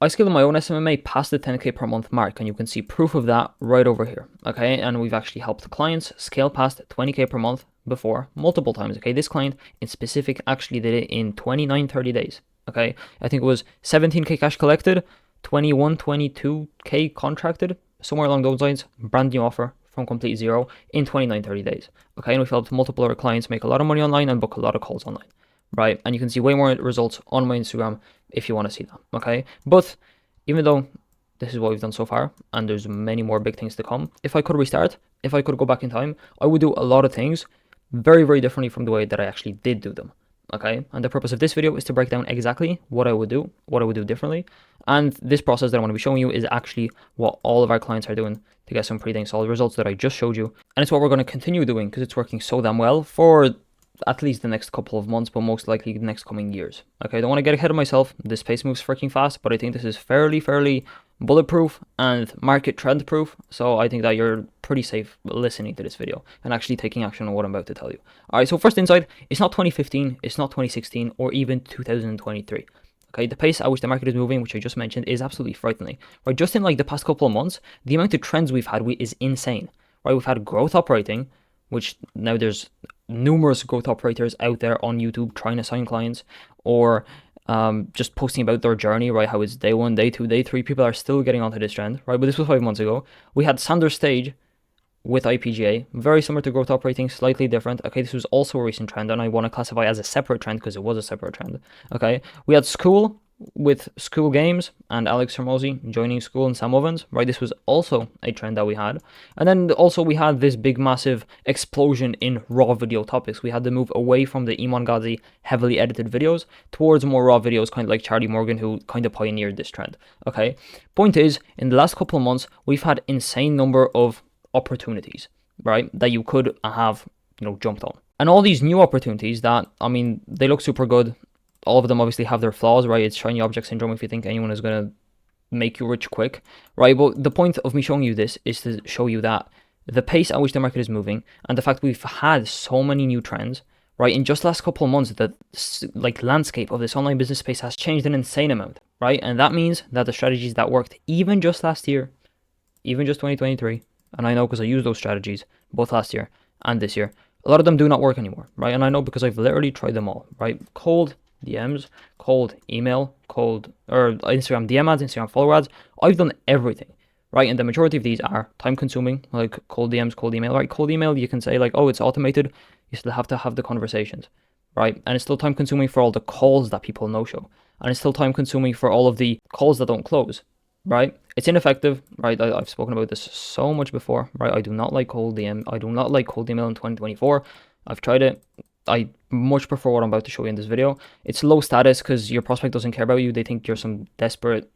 I scaled my own SMMA past the 10K per month mark, and you can see proof of that right over here, okay? And we've actually helped clients scale past 20K per month before multiple times, okay? This client in specific actually did it in 29, 30 days, okay? I think it was 17K cash collected, 21, 22K contracted, somewhere along those lines, brand new offer from complete zero in 29, 30 days, okay? And we've helped multiple other clients make a lot of money online and book a lot of calls online, right? And you can see way more results on my Instagram if you want to see that, okay? But even though this is what we've done so far, and there's many more big things to come, if I could restart, if I could go back in time, I would do a lot of things very, very differently from the way that I actually did do them, okay? And the purpose of this video is to break down exactly what I would do differently. And this process that I want to be showing you is actually what all of our clients are doing to get some pretty dang solid results that I just showed you. And it's what we're going to continue doing because it's working so damn well for at least the next couple of months, but most likely the next coming years. Okay, I don't want to get ahead of myself. This space moves freaking fast, but I think this is fairly bulletproof and market trend proof. So I think that you're pretty safe listening to this video and actually taking action on what I'm about to tell you. All right, so first insight, it's not 2015, it's not 2016, or even 2023. Okay, the pace at which the market is moving, which I just mentioned, is absolutely frightening. Right, just in like the past couple of months, the amount of trends we've had is insane. Right, we've had growth operating, which now there's numerous growth operators out there on YouTube trying to sign clients, or just posting about their journey, right? How it's day 1, day 2, day 3. People are still getting onto this trend, right? But this was 5 months ago. We had Sanders Stage with IPGA, very similar to growth operating, slightly different. Okay, this was also a recent trend, and I want to classify as a separate trend because it was a separate trend. Okay, we had School with School Games and Alex Hermosi joining School and Sam Ovens, right? This was also a trend that we had. And then also we had this big massive explosion in raw video topics. We had to move away from the Iman Ghazi heavily edited videos towards more raw videos, kind of like Charlie Morgan, who kind of pioneered this trend. Okay, point is, in the last couple of months, we've had insane number of opportunities, right, that you could have, jumped on. And all these new opportunities that, I mean, they look super good. All of them obviously have their flaws, right? It's shiny object syndrome if you think anyone is going to make you rich quick, right? But the point of me showing you this is to show you that the pace at which the market is moving and the fact we've had so many new trends, right? In just the last couple of months, the landscape of this online business space has changed an insane amount, right? And that means that the strategies that worked even just last year, even just 2023, and I know because I used those strategies both last year and this year, a lot of them do not work anymore, right? And I know because I've literally tried them all, right? Cold DMs, cold email, cold or Instagram DM ads, Instagram follow ads. I've done everything, right? And the majority of these are time consuming, like cold DMs, cold email, right? Cold email, you can say like, oh, it's automated. You still have to have the conversations, right? And it's still time consuming for all the calls that people no show. And it's still time consuming for all of the calls that don't close, right? It's ineffective, right? I've spoken about this so much before, right? I do not like cold DM. I do not like cold email in 2024. I've tried it. I much prefer what I'm about to show you in this video. It's low status because your prospect doesn't care about you. They think you're some desperate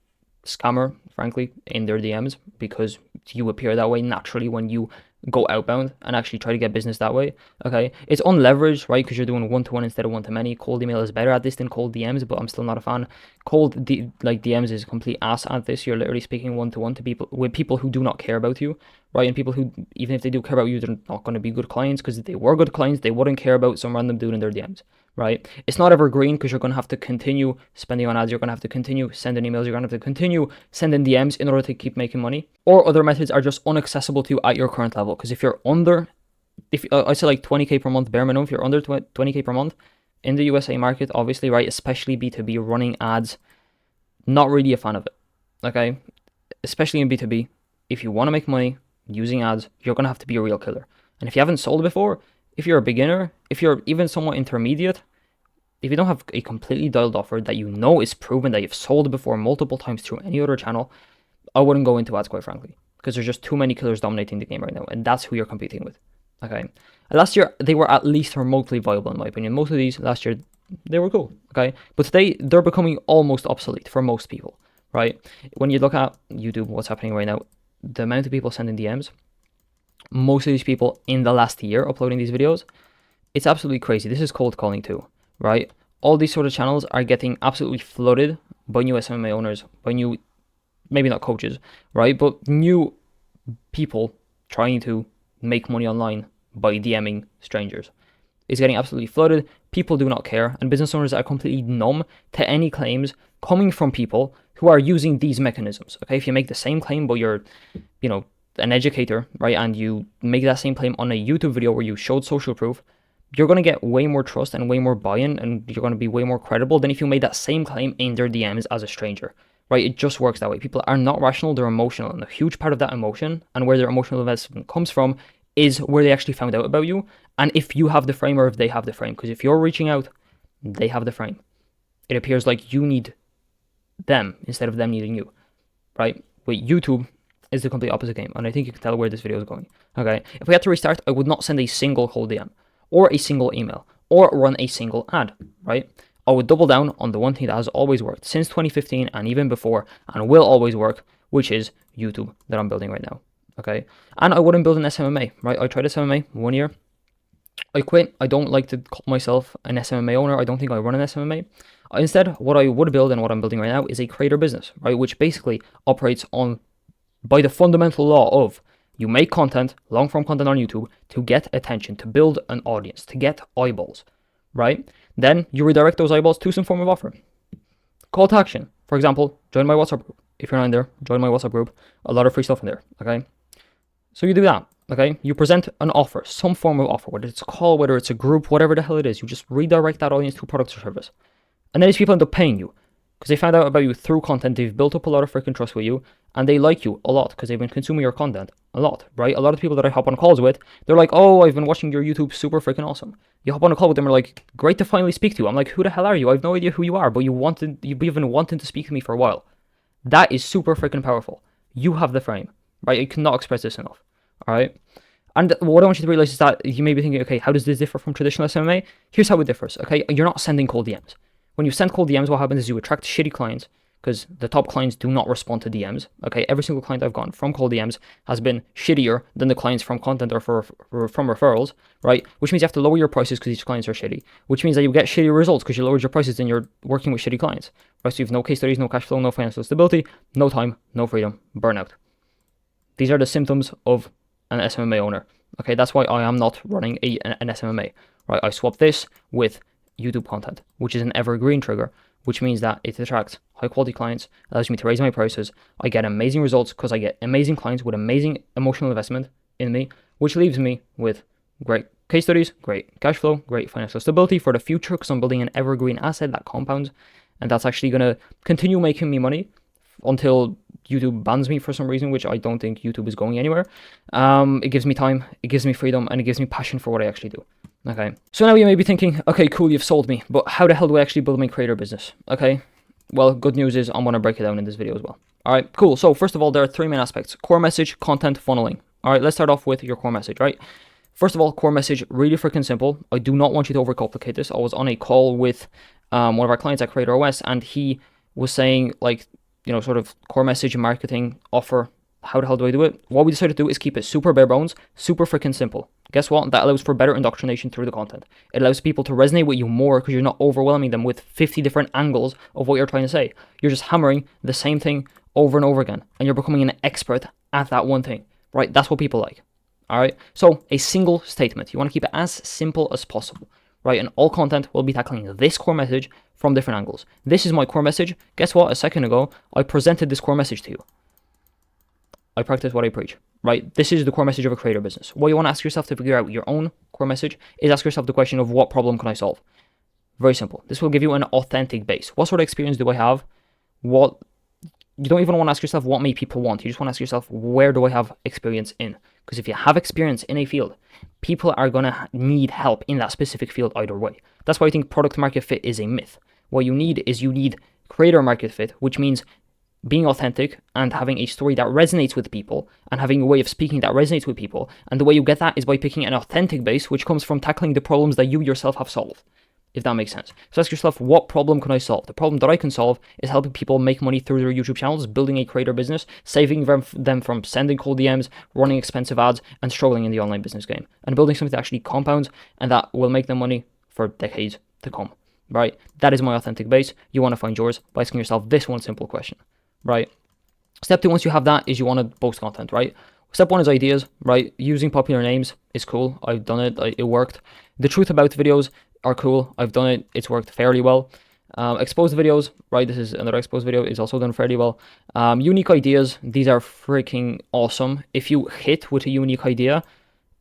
scammer, frankly, in their DMs because you appear that way naturally when you go outbound and actually try to get business that way. Okay, it's unleveraged, right? Because you're doing one-to-one instead of one-to-many. Cold email is better at this than cold DMs, but I'm still not a fan. DMs is complete ass at this. You're literally speaking one-to-one to people who do not care about you, right? And people who, even if they do care about you, they're not going to be good clients because if they were good clients, they wouldn't care about some random dude in their DMs, right? It's not evergreen because you're going to have to continue spending on ads. You're going to have to continue sending emails. You're going to have to continue sending DMs in order to keep making money. Or other methods are just inaccessible to you at your current level. Because if you're under, I say like 20K per month bare minimum, if you're under 20K per month in the USA market, obviously, right, especially B2B running ads, not really a fan of it, okay? Especially in B2B, if you want to make money using ads, you're going to have to be a real killer. And if you haven't sold before, if you're a beginner, if you're even somewhat intermediate, if you don't have a completely dialed offer that you know is proven that you've sold before multiple times through any other channel, I wouldn't go into ads, quite frankly, because there's just too many killers dominating the game right now, and that's who you're competing with, okay? Last year, they were at least remotely viable, in my opinion. Most of these last year, they were cool, okay? But today, they're becoming almost obsolete for most people, right? When you look at YouTube, what's happening right now, the amount of people sending DMs, most of these people in the last year uploading these videos, it's absolutely crazy. This is cold calling too, right? All these sort of channels are getting absolutely flooded by new SMMA owners, by new, maybe not coaches, right? But new people trying to make money online by DMing strangers. It's getting absolutely flooded. People do not care, and business owners are completely numb to any claims coming from people who are using these mechanisms. Okay, if you make the same claim, but you're, an educator, right, and you make that same claim on a YouTube video where you showed social proof, you're going to get way more trust and way more buy-in, and you're going to be way more credible than if you made that same claim in their DMs as a stranger, right? It just works that way. People are not rational, they're emotional, and a huge part of that emotion and where their emotional investment comes from is where they actually found out about you, and if you have the frame or if they have the frame. Because if you're reaching out, they have the frame. It appears like you need them instead of them needing you, right? With YouTube, is the complete opposite game, and I think you can tell where this video is going. Okay, if we had to restart, I would not send a single cold DM or a single email or run a single ad, right? I would double down on the one thing that has always worked since 2015 and even before, and will always work, which is YouTube that I'm building right now. Okay, and I wouldn't build an SMMA, right? I tried SMMA 1 year, I quit. I don't like to call myself an SMMA owner. I don't think I run an SMMA. Instead, what I would build and what I'm building right now is a creator business, right? Which basically operates on by the fundamental law of you make content, long form content on YouTube to get attention, to build an audience, to get eyeballs, right? Then you redirect those eyeballs to some form of offer. Call to action. For example, join my WhatsApp group. If you're not in there, join my WhatsApp group. A lot of free stuff in there, okay? So you do that, okay? You present an offer, some form of offer, whether it's a call, whether it's a group, whatever the hell it is. You just redirect that audience to a product or service. And then these people end up paying you because they found out about you through content. They've built up a lot of freaking trust with you, and they like you a lot because they've been consuming your content a lot, right? A lot of people that I hop on calls with, they're like, oh, I've been watching your YouTube, super freaking awesome. You hop on a call with them, are like, great to finally speak to you. I'm like, who the hell are you? I have no idea who you are, but you've been wanting to speak to me for a while. That is super freaking powerful. You have the frame, right? You cannot express this enough, all right? And what I want you to realize is that you may be thinking, okay, how does this differ from traditional SMMA? Here's how it differs, okay? You're not sending cold DMs. When you send cold DMs, what happens is you attract shitty clients because the top clients do not respond to DMs, okay? Every single client I've gotten from cold DMs has been shittier than the clients from content or from referrals, right? Which means you have to lower your prices because these clients are shitty, which means that you get shittier results because you lowered your prices and you're working with shitty clients, right? So you have no case studies, no cash flow, no financial stability, no time, no freedom, burnout. These are the symptoms of an SMMA owner, okay? That's why I am not running an SMMA, right? I swap this with YouTube content, which is an evergreen trigger, which means that it attracts high quality clients, allows me to raise my prices. I get amazing results because I get amazing clients with amazing emotional investment in me, which leaves me with great case studies, great cash flow, great financial stability for the future because I'm building an evergreen asset that compounds, and that's actually going to continue making me money until YouTube bans me for some reason, which I don't think YouTube is going anywhere. It gives me time, it gives me freedom, and it gives me passion for what I actually do. Okay, so now you may be thinking, okay, cool, you've sold me, but how the hell do I actually build my creator business? Okay, well, good news is I'm going to break it down in this video as well. All right, cool. So first of all, there are three main aspects: core message, content, funneling. All right, let's start off with your core message, right? First of all, core message, really freaking simple. I do not want you to overcomplicate this. I was on a call with one of our clients at Creator OS, and he was saying, like, sort of core message marketing offer. How the hell do I do it? What we decided to do is keep it super bare bones, super freaking simple. Guess what? That allows for better indoctrination through the content. It allows people to resonate with you more because you're not overwhelming them with 50 different angles of what you're trying to say. You're just hammering the same thing over and over again, and you're becoming an expert at that one thing, right? That's what people like, all right? So a single statement. You want to keep it as simple as possible, right? And all content will be tackling this core message from different angles. This is my core message. Guess what? A second ago, I presented this core message to you. I practice what I preach, right? This is the core message of a creator business. What you want to ask yourself to figure out your own core message is ask yourself the question of what problem can I solve? Very simple. This will give you an authentic base. What sort of experience do I have? You don't even want to ask yourself what may people want. You just want to ask yourself, where do I have experience in? Because if you have experience in a field, people are going to need help in that specific field either way. That's why I think product market fit is a myth. What you need creator market fit, which means being authentic and having a story that resonates with people and having a way of speaking that resonates with people. And the way you get that is by picking an authentic base, which comes from tackling the problems that you yourself have solved, if that makes sense. So ask yourself, what problem can I solve? The problem that I can solve is helping people make money through their YouTube channels, building a creator business, saving them from sending cold DMs, running expensive ads, and struggling in the online business game, and building something that actually compounds and that will make them money for decades to come, right? That is my authentic base. You want to find yours by asking yourself this one simple question. Right. Step two, once you have that, is you want to post content, right? Step one is ideas, right? Using popular names is cool. I've done it. It worked. The truth about videos are cool. I've done it. It's worked fairly well. Exposed videos, right? This is another exposed video, is also done fairly well. Unique ideas, these are freaking awesome. If you hit with a unique idea,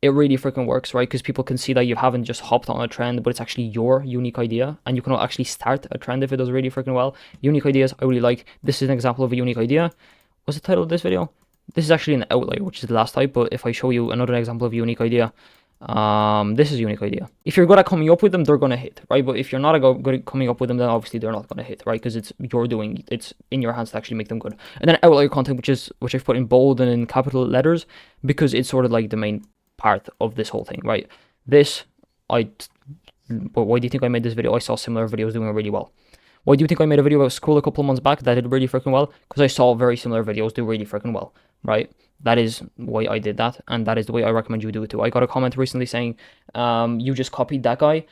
it really freaking works, right? Because people can see that you haven't just hopped on a trend, but it's actually your unique idea, and you can actually start a trend if it does really freaking well. Unique ideas, I really like. This is an example of a unique idea. What's the title of this video? This is actually an outlier, which is the last type, but if I show you another example of a unique idea, this is a unique idea. If you're good at coming up with them, they're going to hit, right? But if you're not good at coming up with them, then obviously they're not going to hit, right? Because it's in your hands to actually make them good. And then outlier content, which I've put in bold and in capital letters, because it's sort of like the main part of this whole thing, right? But why do you think I made this video? I saw similar videos doing really well. Why do you think I made a video about school a couple of months back that did really freaking well? Because I saw very similar videos do really freaking well, right? That is why I did that, and that is the way I recommend you do it too. I got a comment recently saying, you just copied that guy.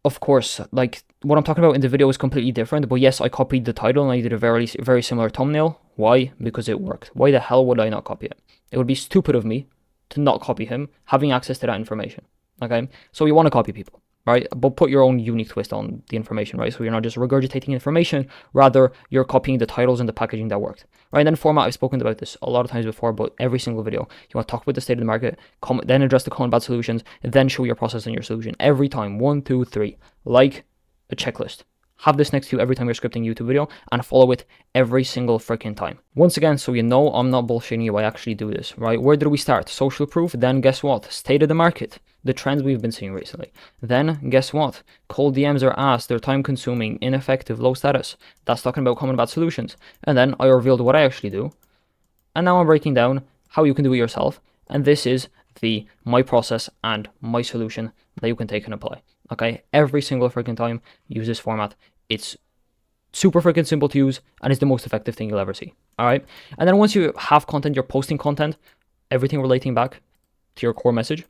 Of course, like, what I'm talking about in the video is completely different, but yes, I copied the title and I did a very, very similar thumbnail. Why? Because it worked. Why the hell would I not copy it? It would be stupid of me to not copy him, having access to that information, okay? So you want to copy people, right? But put your own unique twist on the information, right? So you're not just regurgitating information, rather you're copying the titles and the packaging that worked, right? And then format, I've spoken about this a lot of times before, but every single video, you want to talk about the state of the market, then address the common bad solutions, then show your process and your solution. Every time, 1, 2, 3, like a checklist. Have this next to you every time you're scripting a YouTube video and follow it every single freaking time. Once again, so you know I'm not bullshitting you, I actually do this, right? Where did we start? Social proof, then guess what? State of the market, the trends we've been seeing recently. Then guess what? Cold DMs are asked, they're time consuming, ineffective, low status. That's talking about common bad solutions. And then I revealed what I actually do. And now I'm breaking down how you can do it yourself. And this is my process and my solution that you can take and apply. Okay, every single freaking time, use this format. It's super freaking simple to use, and it's the most effective thing you'll ever see. All right, and then once you have content, you're posting content, everything relating back to your core message.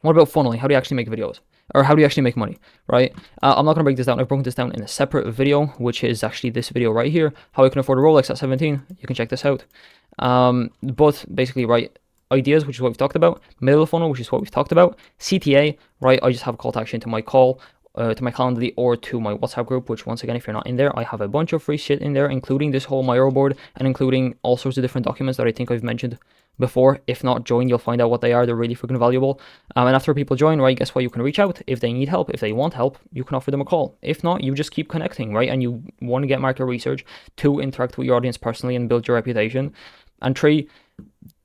What about funneling? How do you actually make videos? Or how do you actually make money, right? I'm not going to break this down. I've broken this down in a separate video, which is actually this video right here, how I can afford a Rolex at 17. You can check this out. But basically, right, ideas, which is what we've talked about, middle funnel, which is what we've talked about, CTA, right, I just have a call to action to my call, to my Calendly, or to my WhatsApp group, which once again, if you're not in there, I have a bunch of free shit in there, including this whole Miro board, and including all sorts of different documents that I think I've mentioned before. If not, join, you'll find out what they are. They're really freaking valuable. And after people join, right, guess what? You can reach out if they need help. If they want help, you can offer them a call. If not, you just keep connecting, right? And you want to get market research, 2, interact with your audience personally and build your reputation, and 3,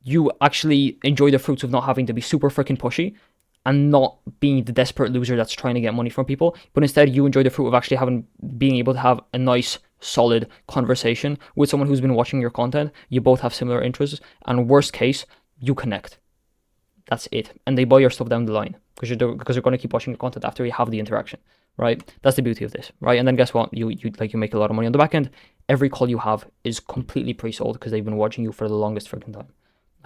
you actually enjoy the fruits of not having to be super freaking pushy and not being the desperate loser that's trying to get money from people, but instead you enjoy the fruit of actually being able to have a nice, solid conversation with someone who's been watching your content. You both have similar interests, and worst case, you connect. That's it. And they buy your stuff down the line because you're going to keep watching your content after you have the interaction, right? That's the beauty of this, right? And then guess what? You make a lot of money on the back end. Every call you have is completely pre-sold because they've been watching you for the longest freaking time.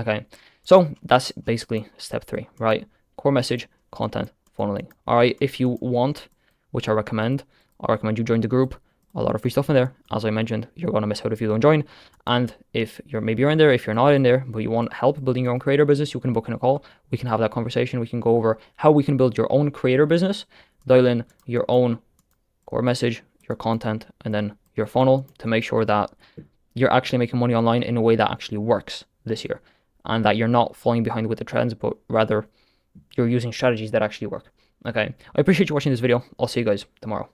Okay, so that's basically step 3, right? Core message, content, funneling. All right, if you want, which I recommend you join the group. A lot of free stuff in there. As I mentioned, you're going to miss out if you don't join. And if maybe you're in there, if you're not in there, but you want help building your own creator business, you can book in a call. We can have that conversation. We can go over how we can build your own creator business, dial in your own core message, your content, and then your funnel to make sure that you're actually making money online in a way that actually works this year, and that you're not falling behind with the trends, but rather you're using strategies that actually work. Okay, I appreciate you watching this video. I'll see you guys tomorrow.